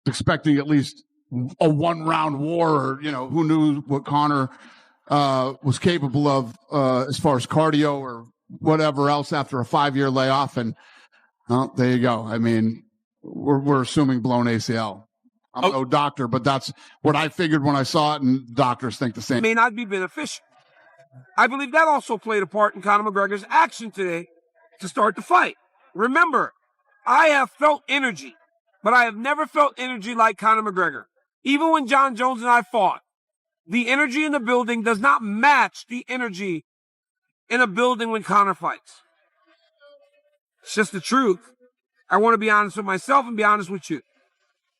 expecting at least a one-round war, or, who knew what Conor was capable of as far as cardio or whatever else after a 5-year layoff. And there you go. I mean, we're assuming blown ACL. I'm no doctor, but that's what I figured when I saw it, and doctors think the same. It may not be beneficial. I believe that also played a part in Conor McGregor's action today to start the fight. Remember, I have felt energy, but I have never felt energy like Conor McGregor. Even when John Jones and I fought, the energy in the building does not match the energy in a building when Conor fights. It's just the truth. I want to be honest with myself and be honest with you.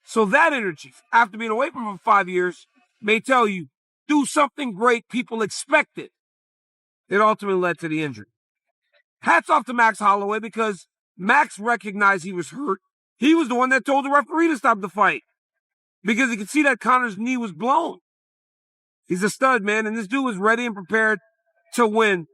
So that energy, after being away from him for 5 years, may tell you, do something great people expected. It ultimately led to the injury. Hats off to Max Holloway, because Max recognized he was hurt. He was the one that told the referee to stop the fight because he could see that Conor's knee was blown. He's a stud, man, and this dude was ready and prepared to win.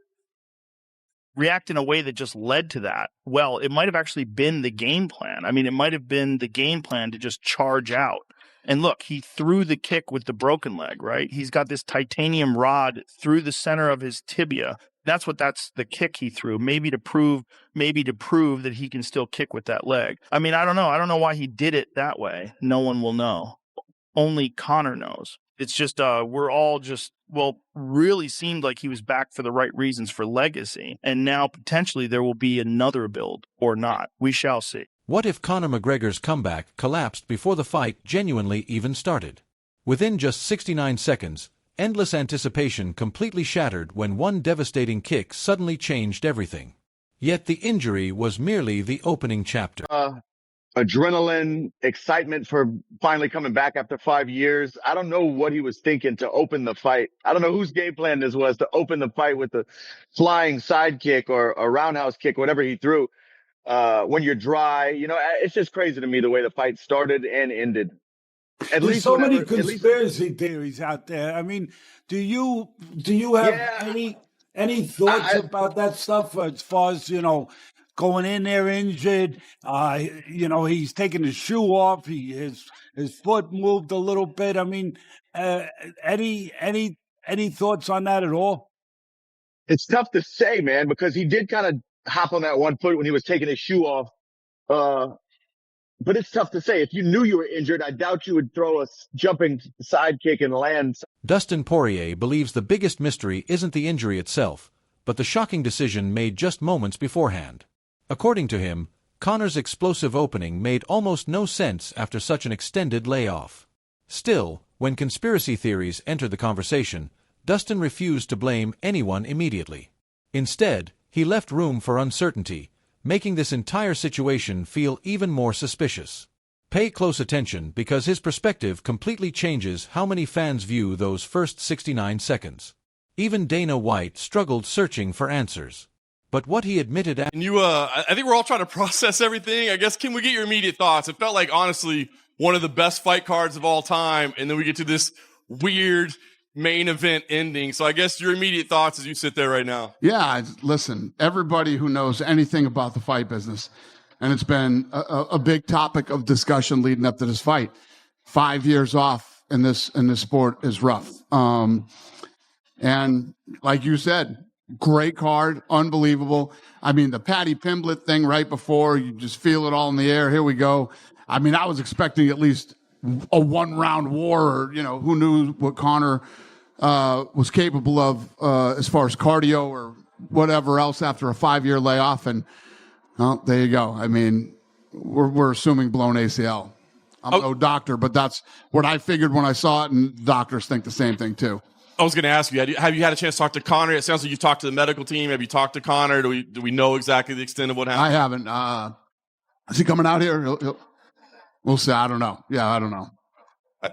React in a way that just led to that. Well, it might have actually been the game plan. I mean, it might have been the game plan to just charge out. And look, he threw the kick with the broken leg, right? He's got this titanium rod through the center of his tibia. That's the kick he threw, maybe to prove that he can still kick with that leg. I mean, I don't know. I don't know why he did it that way. No one will know. Only Conor knows. It's just, we're all just, really seemed like he was back for the right reasons for legacy. And now potentially there will be another build or not. We shall see. What if Conor McGregor's comeback collapsed before the fight genuinely even started? Within just 69 seconds, endless anticipation completely shattered when one devastating kick suddenly changed everything. Yet the injury was merely the opening chapter. Adrenaline, excitement for finally coming back after 5 years. I don't know what he was thinking to open the fight. I don't know whose game plan this was to open the fight with the flying side kick or a roundhouse kick, whatever he threw. When you're dry, it's just crazy to me the way the fight started and ended. There's so many conspiracy theories out there. I mean, do you have any thoughts about that stuff as far as, going in there injured? He's taking his shoe off. His foot moved a little bit. I mean, any thoughts on that at all? It's tough to say, man, because he did kind of hop on that one foot when he was taking his shoe off. But it's tough to say. If you knew you were injured, I doubt you would throw a jumping side kick and land. Dustin Poirier believes the biggest mystery isn't the injury itself, but the shocking decision made just moments beforehand. According to him, Conor's explosive opening made almost no sense after such an extended layoff. Still, when conspiracy theories entered the conversation, Dustin refused to blame anyone immediately. Instead, he left room for uncertainty, making this entire situation feel even more suspicious. Pay close attention because his perspective completely changes how many fans view those first 69 seconds. Even Dana White struggled searching for answers. But what he admitted I think we're all trying to process everything. I guess, can we get your immediate thoughts? It felt like, honestly, one of the best fight cards of all time, and then we get to this weird main event ending. So I guess your immediate thoughts as you sit there right now. Yeah, listen, everybody who knows anything about the fight business, and it's been a big topic of discussion leading up to this fight. 5 years off in this sport is rough. And like you said, great card, unbelievable. I mean, the Paddy Pimblett thing right before, you just feel it all in the air. Here we go. I mean, I was expecting at least a one-round war, or, who knew what Conor was capable of as far as cardio or whatever else after a 5-year layoff. And there you go. I mean, we're assuming blown ACL. I'm no doctor, but that's what I figured when I saw it, and doctors think the same thing too. I was going to ask you, have you had a chance to talk to Conor? It sounds like you talked to the medical team. Have you talked to Conor? Do we know exactly the extent of what happened? I haven't. Is he coming out here? We'll see. I don't know. Yeah, I don't know.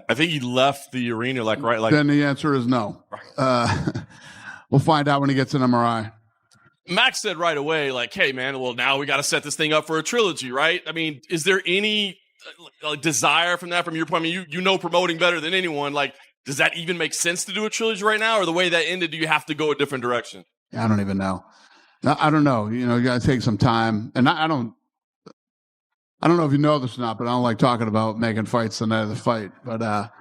I think he left the arena Then the answer is no. We'll find out when he gets an MRI. Max said right away, hey, man, well, now we got to set this thing up for a trilogy, right? I mean, is there any desire from your point? I mean, you know promoting better than anyone. Does that even make sense to do a trilogy right now? Or the way that ended, do you have to go a different direction? I don't even know. I don't know. You got to take some time. And I don't I don't know if you know this or not, but I don't like talking about making fights the night of the fight. But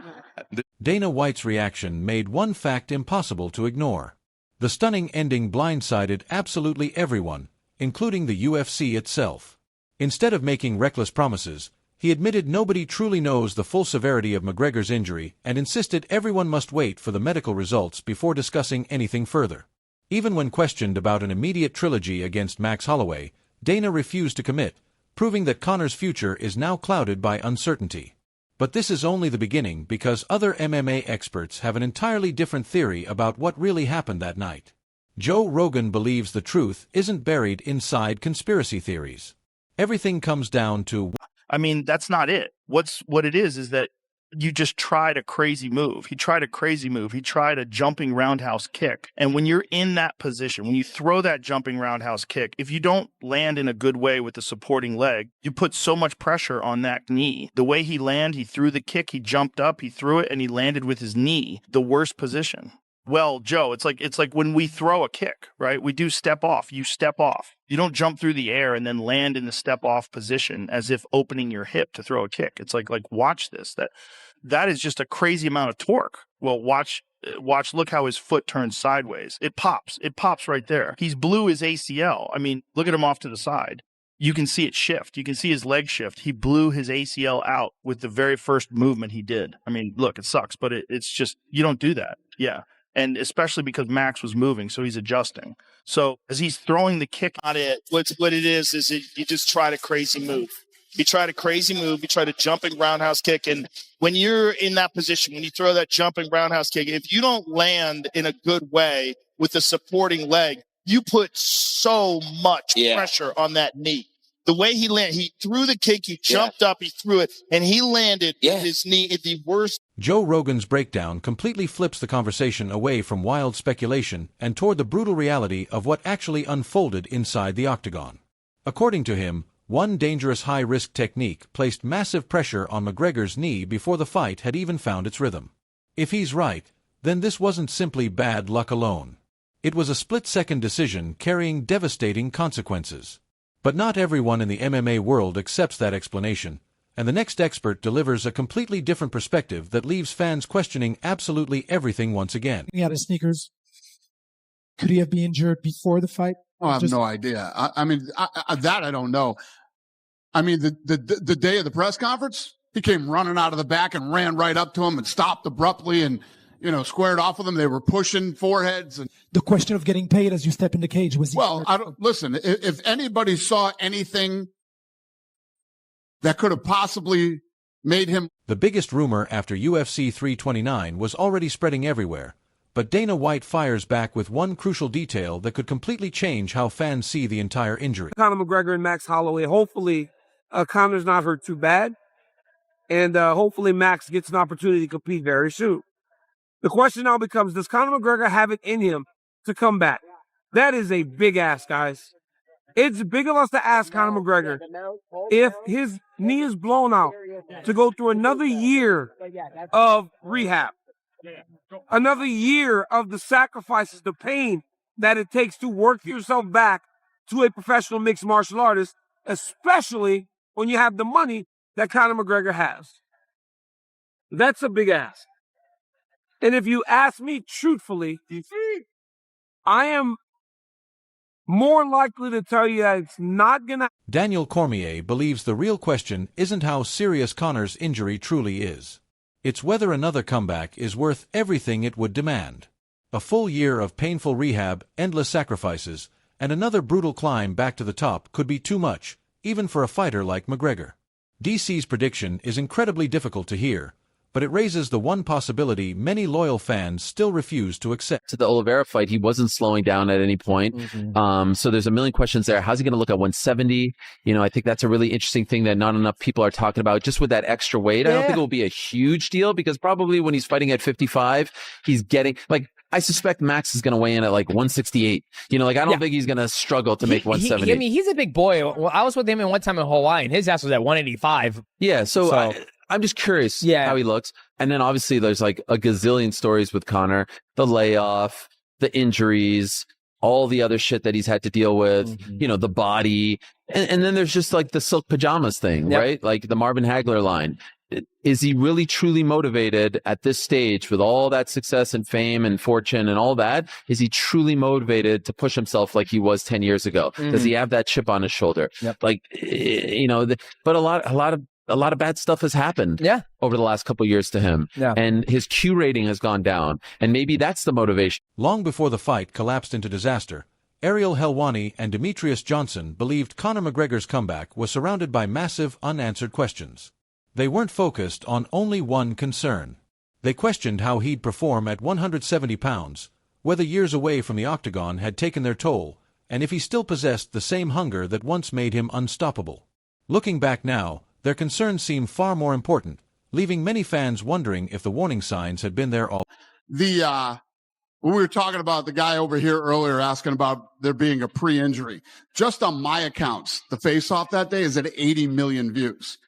Dana White's reaction made one fact impossible to ignore. The stunning ending blindsided absolutely everyone, including the UFC itself. Instead of making reckless promises, he admitted nobody truly knows the full severity of McGregor's injury and insisted everyone must wait for the medical results before discussing anything further. Even when questioned about an immediate trilogy against Max Holloway, Dana refused to commit, proving that Conor's future is now clouded by uncertainty. But this is only the beginning because other MMA experts have an entirely different theory about what really happened that night. Joe Rogan believes the truth isn't buried inside conspiracy theories. Everything comes down to... I mean, that's not it. What it is that you just tried a crazy move. He tried a crazy move. He tried a jumping roundhouse kick. And when you're in that position, when you throw that jumping roundhouse kick, if you don't land in a good way with the supporting leg, you put so much pressure on that knee. The way he landed, he threw the kick, he jumped up, he threw it, and he landed with his knee, the worst position. Well, Joe, it's like when we throw a kick, right? We do step off. You step off. You don't jump through the air and then land in the step off position as if opening your hip to throw a kick. It's like watch this. That is just a crazy amount of torque. Well, watch, look how his foot turns sideways. It pops right there. He's blew his ACL. I mean, look at him off to the side. You can see it shift. You can see his leg shift. He blew his ACL out with the very first movement he did. I mean, look, it sucks, but it's just, you don't do that. Yeah. And especially because Max was moving, so he's adjusting. So as he's throwing the kick on it, what it is you just tried a crazy move. You tried a crazy move. You tried a jumping roundhouse kick. And when you're in that position, when you throw that jumping roundhouse kick, if you don't land in a good way with the supporting leg, you put so much pressure on that knee. The way he landed, he threw the kick, he jumped up, he threw it, and he landed with his knee at the worst. Joe Rogan's breakdown completely flips the conversation away from wild speculation and toward the brutal reality of what actually unfolded inside the octagon. According to him, one dangerous high-risk technique placed massive pressure on McGregor's knee before the fight had even found its rhythm. If he's right, then this wasn't simply bad luck alone. It was a split-second decision carrying devastating consequences. But not everyone in the MMA world accepts that explanation, and the next expert delivers a completely different perspective that leaves fans questioning absolutely everything once again. Out of sneakers, could he have been injured before the fight? I have no idea. I mean, that I don't know. I mean, the day of the press conference, he came running out of the back and ran right up to him and stopped abruptly and, squared off with him. They were pushing foreheads. And the question of getting paid as you step in the cage was... Listen, if anybody saw anything that could have possibly made him... The biggest rumor after UFC 329 was already spreading everywhere, but Dana White fires back with one crucial detail that could completely change how fans see the entire injury. Conor McGregor and Max Holloway, hopefully Conor's not hurt too bad, and hopefully Max gets an opportunity to compete very soon. The question now becomes, does Conor McGregor have it in him to come back? That is a big ask, guys. It's big of us to ask Conor McGregor if his knee is blown out to go through another year of rehab, another year of the sacrifices, the pain that it takes to work yourself back to a professional mixed martial artist, especially when you have the money that Conor McGregor has. That's a big ask. And if you ask me truthfully, I am more likely to tell you that it's not going to... Daniel Cormier believes the real question isn't how serious Conor's injury truly is. It's whether another comeback is worth everything it would demand. A full year of painful rehab, endless sacrifices, and another brutal climb back to the top could be too much, even for a fighter like McGregor. DC's prediction is incredibly difficult to hear, but it raises the one possibility many loyal fans still refuse to accept. To the Oliveira fight, he wasn't slowing down at any point. So there's a million questions there. How's he going to look at 170? I think that's a really interesting thing that not enough people are talking about. Just with that extra weight, I don't think it will be a huge deal because probably when he's fighting at 55, he's getting I suspect Max is going to weigh in at 168. I don't think he's going to struggle to make 170. He's a big boy. Well, I was with him one time in Hawaii, and his ass was at 185. Yeah, so I'm just curious how he looks. And then obviously there's a gazillion stories with Conor, the layoff, the injuries, all the other shit that he's had to deal with, the body. And then there's just like the silk pajamas thing, right? Like the Marvin Hagler line. Is he really truly motivated at this stage with all that success and fame and fortune and all that? Is he truly motivated to push himself like he was 10 years ago? Does he have that chip on his shoulder? Like, you know, but a lot of bad stuff has happened over the last couple of years to him. And his Q rating has gone down. And maybe that's the motivation. Long before the fight collapsed into disaster, Ariel Helwani and Demetrius Johnson believed Conor McGregor's comeback was surrounded by massive unanswered questions. They weren't focused on only one concern. They questioned how he'd perform at 170 pounds, whether years away from the octagon had taken their toll, and if he still possessed the same hunger that once made him unstoppable. Looking back now, their concerns seem far more important, leaving many fans wondering if the warning signs had been there all. When we were talking about the guy over here earlier asking about there being a pre-injury, just on my accounts, the face-off that day is at 80 million views,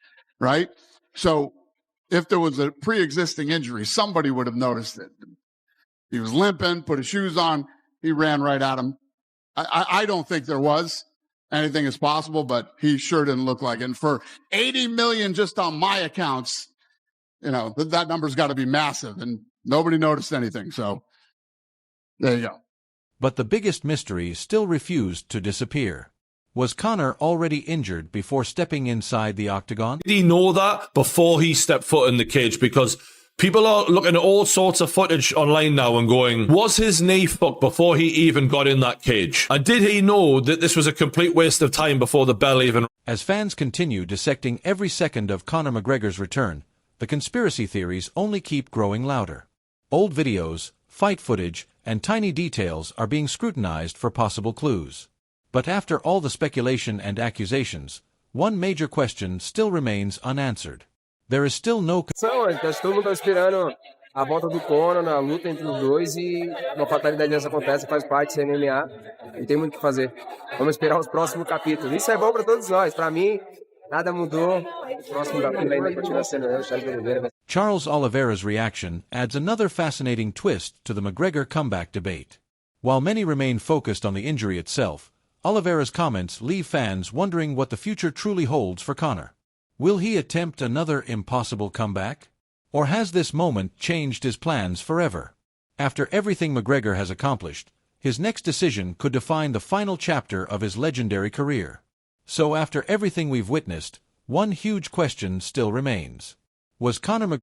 right? So if there was a pre-existing injury, somebody would have noticed it. He was limping, put his shoes on, he ran right at him. I don't think there was. Anything is possible, but he sure didn't look like it. And for 80 million just on my accounts, you know, that number's got to be massive, and nobody noticed anything. So there you go. But the biggest mystery still refused to disappear. Was Conor already injured before stepping inside the octagon? Did he know that before he stepped foot in the cage? Because people are looking at all sorts of footage online now and going, was his knee fucked before he even got in that cage? And did he know that this was a complete waste of time before the bell even... As fans continue dissecting every second of Conor McGregor's return, the conspiracy theories only keep growing louder. Old videos, fight footage, and tiny details are being scrutinized for possible clues. But after all the speculation and accusations, one major question still remains unanswered. There is still no... Todo mundo esperando a volta do Conor na luta entre os dois e uma fatalidade dessa acontece, faz parte do MMA e tem muito o que fazer. Vamos esperar os próximos capítulos. Isso é bom para todos nós. Para mim, nada mudou. O próximo capítulo ainda continua sendo, né? O Charles Oliveira. Charles Oliveira's reaction adds another fascinating twist to the McGregor comeback debate. While many remain focused on the injury itself, Oliveira's comments leave fans wondering what the future truly holds for Conor. Will he attempt another impossible comeback? Or has this moment changed his plans forever? After everything McGregor has accomplished, his next decision could define the final chapter of his legendary career. So after everything we've witnessed, one huge question still remains. Was Conor McGregor